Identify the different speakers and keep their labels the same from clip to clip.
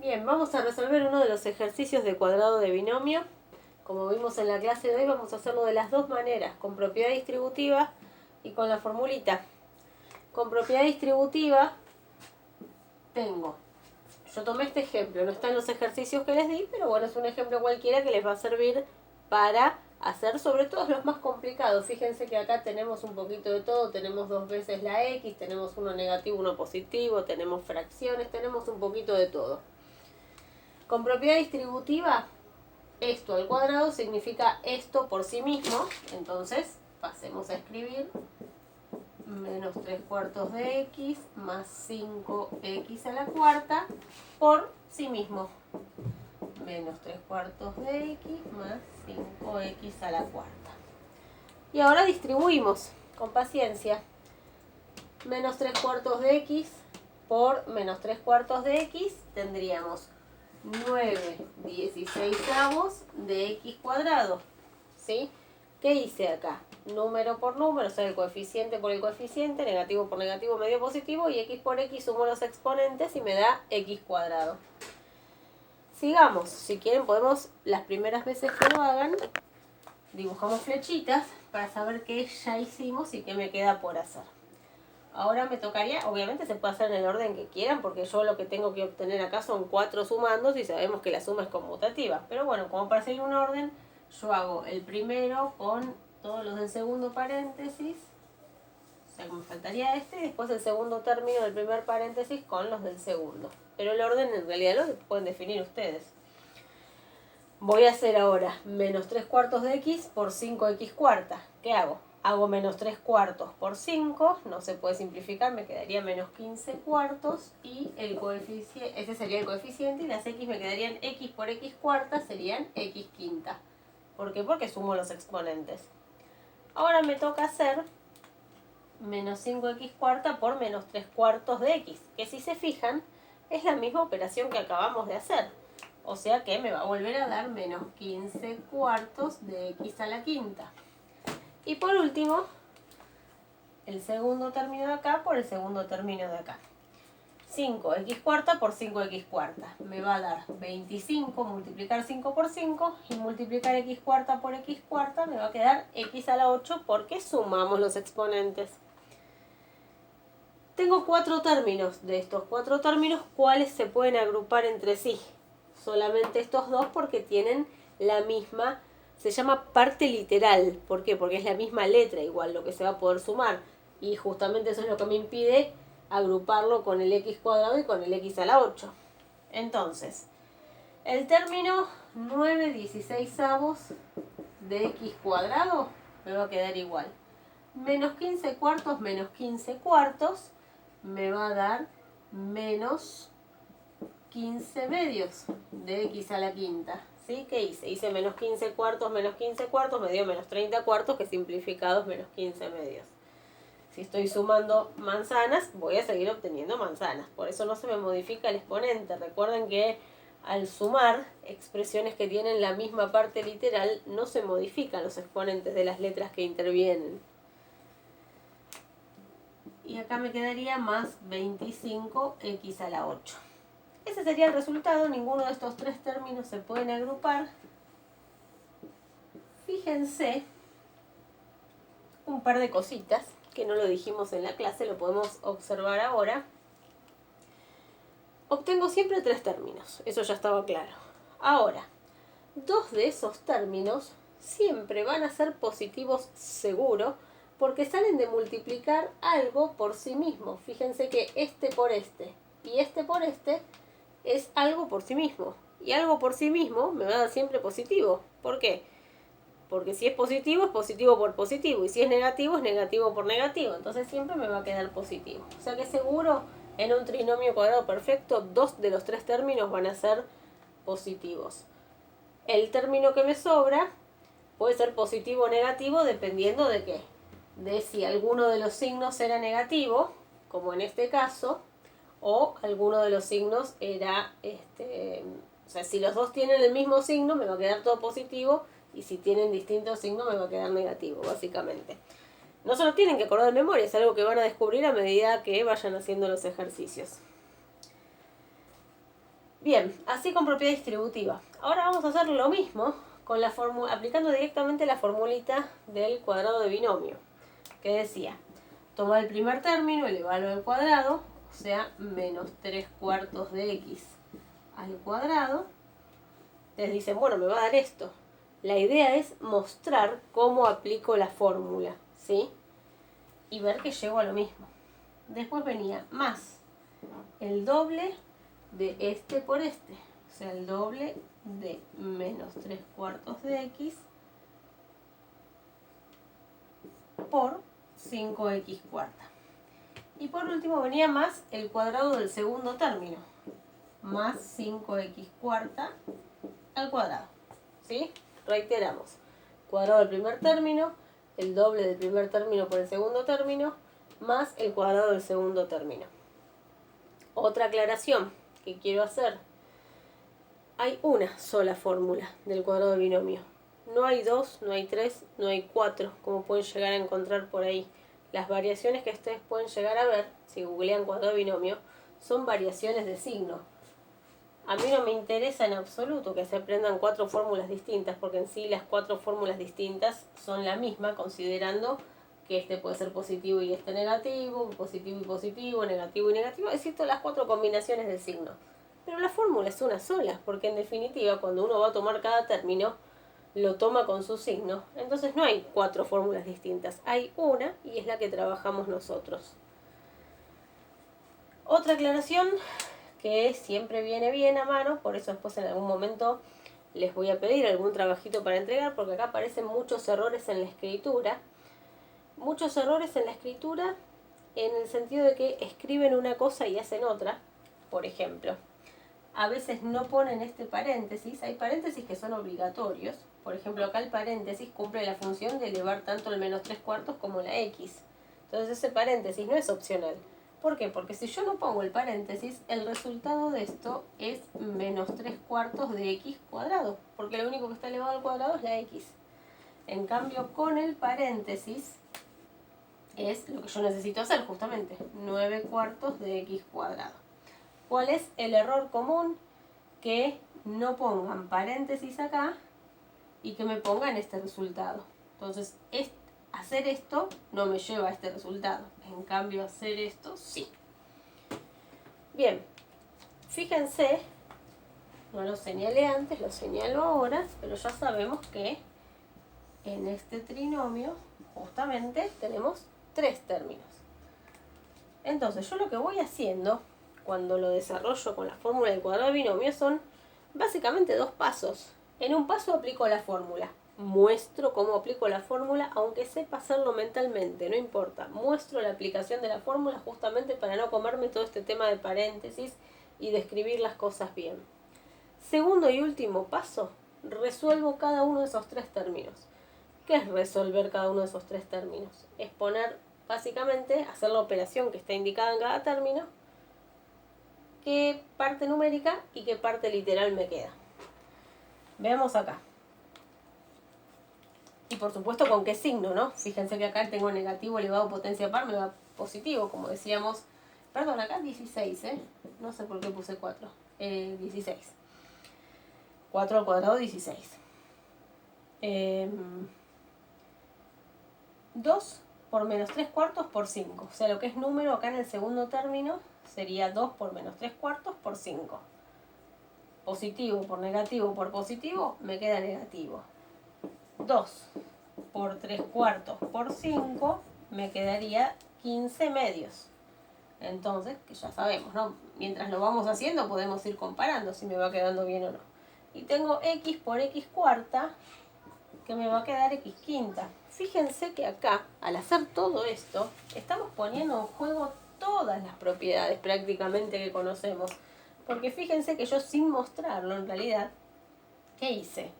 Speaker 1: Bien, vamos a resolver uno de los ejercicios de cuadrado de binomio. Como vimos en la clase de hoy, vamos a hacerlo de las dos maneras, con propiedad distributiva y con la formulita. Con propiedad distributiva yo tomé este ejemplo, no está en los ejercicios que les di, pero bueno, es un ejemplo cualquiera que les va a servir para hacer sobre todo los más complicados. Fíjense que acá tenemos un poquito de todo, tenemos dos veces la x, tenemos uno negativo, uno positivo, tenemos fracciones, tenemos un poquito de todo. Con propiedad distributiva, esto al cuadrado significa esto por sí mismo. Entonces, pasemos a escribir menos 3 cuartos de x más 5x a la cuarta por sí mismo. Menos 3 cuartos de x más 5x a la cuarta. Y ahora distribuimos, con paciencia. Menos 3 cuartos de x por menos 3 cuartos de x tendríamos 9/16 de x cuadrado. ¿Sí? ¿Qué hice acá? Número por número, o sea, el coeficiente por el coeficiente, negativo por negativo, medio positivo, y x por x sumo los exponentes y me da x cuadrado. Sigamos, si quieren podemos, las primeras veces que lo hagan, dibujamos flechitas para saber qué ya hicimos y qué me queda por hacer. Ahora me tocaría, obviamente se puede hacer en el orden que quieran, porque yo lo que tengo que obtener acá son 4 sumandos y sabemos que la suma es conmutativa. Pero bueno, como para seguir un orden, yo hago el primero con todos los del segundo paréntesis, o sea que me faltaría este, y después el segundo término del primer paréntesis con los del segundo. Pero el orden en realidad lo pueden definir ustedes. Voy a hacer ahora menos 3 cuartos de x por 5x cuarta. ¿Qué hago? Hago menos 3 cuartos por 5, no se puede simplificar, me quedaría menos 15 cuartos y el coeficiente, ese sería el coeficiente, y las x me quedarían x por x cuarta, serían x quinta. ¿Por qué? Porque sumo los exponentes. Ahora me toca hacer menos 5x cuarta por menos 3 cuartos de x, que si se fijan es la misma operación que acabamos de hacer. O sea que me va a volver a dar menos 15 cuartos de x a la quinta. Y por último, el segundo término de acá por el segundo término de acá. 5x cuarta por 5x cuarta. Me va a dar 25, multiplicar 5 por 5, y multiplicar x cuarta por x cuarta me va a quedar x a la 8 porque sumamos los exponentes. Tengo 4 términos. De estos 4 términos, ¿cuáles se pueden agrupar entre sí? Solamente estos dos porque tienen la misma, se llama parte literal. ¿Por qué? Porque es la misma letra igual lo que se va a poder sumar. Y justamente eso es lo que me impide agruparlo con el x cuadrado y con el x a la 8. Entonces, el término 9/16 de x cuadrado me va a quedar igual. Menos 15 cuartos menos 15 cuartos me va a dar menos 15 medios de x a la quinta. ¿Sí? ¿Qué hice? Hice menos 15 cuartos, me dio menos 30 cuartos, que simplificados menos 15 medios. Si estoy sumando manzanas, voy a seguir obteniendo manzanas. Por eso no se me modifica el exponente. Recuerden que al sumar expresiones que tienen la misma parte literal, no se modifican los exponentes de las letras que intervienen. Y acá me quedaría más 25x a la 8. Ese sería el resultado. Ninguno de estos tres términos se pueden agrupar. Fíjense un par de cositas que no lo dijimos en la clase, lo podemos observar ahora. Obtengo siempre tres términos, eso ya estaba claro. Ahora, dos de esos términos siempre van a ser positivos seguro, porque salen de multiplicar algo por sí mismo. Fíjense que este por este y este por este es algo por sí mismo. Y algo por sí mismo me va a dar siempre positivo. ¿Por qué? Porque si es positivo por positivo. Y si es negativo por negativo. Entonces siempre me va a quedar positivo. O sea que seguro en un trinomio cuadrado perfecto, dos de los tres términos van a ser positivos. El término que me sobra puede ser positivo o negativo dependiendo de qué. De si alguno de los signos era negativo, como en este caso, o alguno de los signos era, o sea, si los dos tienen el mismo signo, me va a quedar todo positivo, y si tienen distintos signos, me va a quedar negativo, básicamente. No se lo tienen que acordar de memoria, es algo que van a descubrir a medida que vayan haciendo los ejercicios. Bien. Bien, así con propiedad distributiva. Ahora vamos a hacer lo mismo con la fórmula, aplicando directamente la formulita del cuadrado de binomio, que decía, toma el primer término, elevalo al cuadrado, o sea, menos 3/4 de x al cuadrado. Les dicen, bueno, me va a dar esto. La idea es mostrar cómo aplico la fórmula, ¿sí? Y ver que llego a lo mismo. Después venía más el doble de este por este, o sea, el doble de menos 3/4 de x por 5x². Y por último venía más el cuadrado del segundo término, más 5x² al cuadrado, ¿sí? Reiteramos, cuadrado del primer término, el doble del primer término por el segundo término, más el cuadrado del segundo término. Otra aclaración que quiero hacer. Hay una sola fórmula del cuadrado de binomio. No hay 2, no hay 3, no hay 4, como pueden llegar a encontrar por ahí. Las variaciones que ustedes pueden llegar a ver, si googlean cuadrado de binomio, son variaciones de signo. A mí no me interesa en absoluto que se aprendan 4 fórmulas distintas, porque en sí las 4 fórmulas distintas son la misma, considerando que este puede ser positivo y este negativo, positivo y positivo, negativo y negativo, es decir, todas las 4 combinaciones del signo. Pero la fórmula es una sola, porque en definitiva cuando uno va a tomar cada término, lo toma con su signo. Entonces no hay 4 fórmulas distintas, hay una y es la que trabajamos nosotros. Otra aclaración que siempre viene bien a mano, por eso después en algún momento les voy a pedir algún trabajito para entregar, porque acá aparecen muchos errores en la escritura. Muchos errores en la escritura en el sentido de que escriben una cosa y hacen otra. Por ejemplo, a veces no ponen este paréntesis. Hay paréntesis que son obligatorios. Por ejemplo, acá el paréntesis cumple la función de elevar tanto el menos 3/4 como la x. Entonces ese paréntesis no es opcional. ¿Por qué? Porque si yo no pongo el paréntesis, el resultado de esto es menos 3/4 de x², porque lo único que está elevado al cuadrado es la x. En cambio, con el paréntesis es lo que yo necesito hacer justamente, 9/4 de x². ¿Cuál es el error común? Que no pongan paréntesis acá y que me pongan este resultado. Entonces, hacer esto no me lleva a este resultado. En cambio, hacer esto sí. Bien, fíjense, no lo señalé antes, lo señalo ahora, pero ya sabemos que en este trinomio justamente tenemos 3 términos. Entonces, yo lo que voy haciendo cuando lo desarrollo con la fórmula del cuadrado de binomio son básicamente 2 pasos. En un paso aplico la fórmula. Muestro cómo aplico la fórmula, aunque sepa hacerlo mentalmente, no importa. Muestro la aplicación de la fórmula justamente para no comerme todo este tema de paréntesis y de escribir las cosas bien. Segundo y último paso, resuelvo cada uno de esos 3 términos. ¿Qué es resolver cada uno de esos 3 términos? Es poner, básicamente, hacer la operación que está indicada en cada término, qué parte numérica y qué parte literal me queda. Veamos acá. Y por supuesto con qué signo, ¿no? Fíjense que acá tengo negativo elevado potencia par, me va positivo, como decíamos. Perdón, acá 16, ¿eh? No sé por qué puse 4. 16. 4 al cuadrado, 16. 2 por menos 3/4 por 5. O sea, lo que es número acá en el segundo término sería 2 por menos 3/4 por 5. Positivo por negativo por positivo, me queda negativo. 2 por 3/4 por 5, me quedaría 15 medios. Entonces, que ya sabemos, ¿no? Mientras lo vamos haciendo podemos ir comparando si me va quedando bien o no. Y tengo x por x², que me va a quedar x5. Fíjense que acá, al hacer todo esto, estamos poniendo en juego todas las propiedades prácticamente que conocemos. Porque fíjense que yo sin mostrarlo en realidad, ¿qué hice?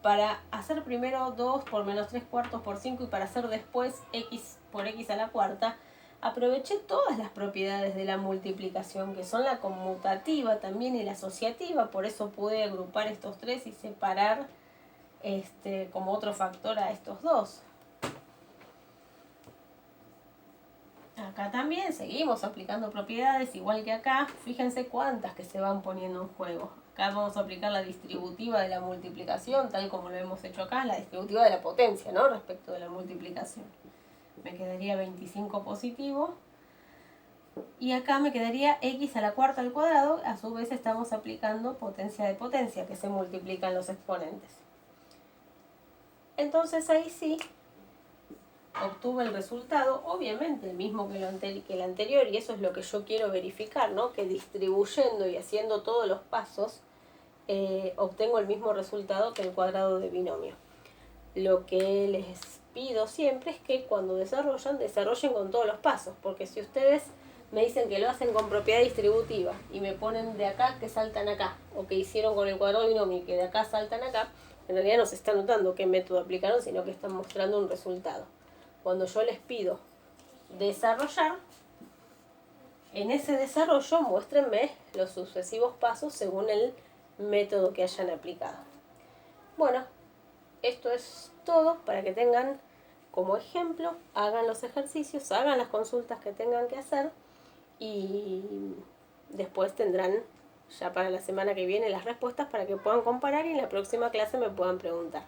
Speaker 1: Para hacer primero 2 por menos 3/4 por 5 y para hacer después x por x a la cuarta, aproveché todas las propiedades de la multiplicación, que son la conmutativa también y la asociativa, por eso pude agrupar estos 3 y separar como otro factor a estos 2. Acá también seguimos aplicando propiedades, igual que acá. Fíjense cuántas que se van poniendo en juego. Acá vamos a aplicar la distributiva de la multiplicación, tal como lo hemos hecho acá, la distributiva de la potencia, ¿no? Respecto de la multiplicación. Me quedaría 25 positivo. Y acá me quedaría x a la cuarta al cuadrado. A su vez estamos aplicando potencia de potencia, que se multiplican los exponentes. Entonces ahí sí obtuve el resultado, obviamente el mismo que el anterior, y eso es lo que yo quiero verificar, ¿no? Que distribuyendo y haciendo todos los pasos, obtengo el mismo resultado que el cuadrado de binomio. Lo que les pido siempre es que cuando desarrollen con todos los pasos, porque si ustedes me dicen que lo hacen con propiedad distributiva y me ponen de acá que saltan acá, o que hicieron con el cuadrado de binomio y que de acá saltan acá, en realidad no se está notando qué método aplicaron, sino que están mostrando un resultado. Cuando yo les pido desarrollar, en ese desarrollo muéstrenme los sucesivos pasos según el método que hayan aplicado. Bueno, esto es todo para que tengan como ejemplo, hagan los ejercicios, hagan las consultas que tengan que hacer y después tendrán ya para la semana que viene las respuestas para que puedan comparar y en la próxima clase me puedan preguntar.